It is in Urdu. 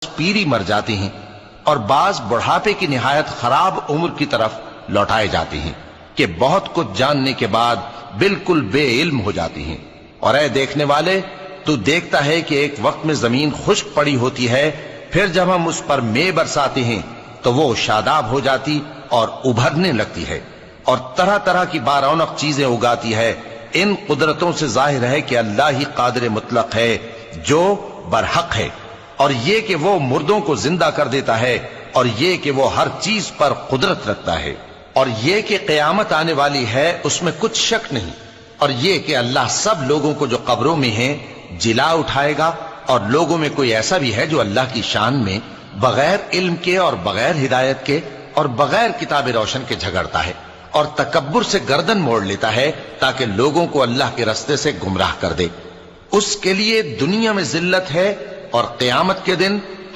پیری مر جاتے ہیں اور بعض بڑھاپے کی نہایت خراب عمر کی طرف لوٹائے جاتے ہیں کہ بہت کچھ جاننے کے بعد بالکل بے علم ہو جاتی ہیں۔ اور اے دیکھنے والے، تو دیکھتا ہے کہ ایک وقت میں زمین خشک پڑی ہوتی ہے، پھر جب ہم اس پر مے برساتے ہیں تو وہ شاداب ہو جاتی اور ابھرنے لگتی ہے اور طرح طرح کی بارونق چیزیں اگاتی ہے۔ ان قدرتوں سے ظاہر ہے کہ اللہ ہی قادر مطلق ہے جو برحق ہے، اور یہ کہ وہ مردوں کو زندہ کر دیتا ہے، اور یہ کہ وہ ہر چیز پر قدرت رکھتا ہے، اور یہ کہ قیامت آنے والی ہے اس میں کچھ شک نہیں، اور یہ کہ اللہ سب لوگوں کو جو قبروں میں ہیں جلا اٹھائے گا، اور لوگوں میں کوئی ایسا بھی ہے جو اللہ کی شان میں بغیر علم کے اور بغیر ہدایت کے اور بغیر کتاب روشن کے جھگڑتا ہے اور تکبر سے گردن موڑ لیتا ہے تاکہ لوگوں کو اللہ کے رستے سے گمراہ کر دے۔ اس کے لیے دنیا میں ذلت ہے اور قیامت کے دن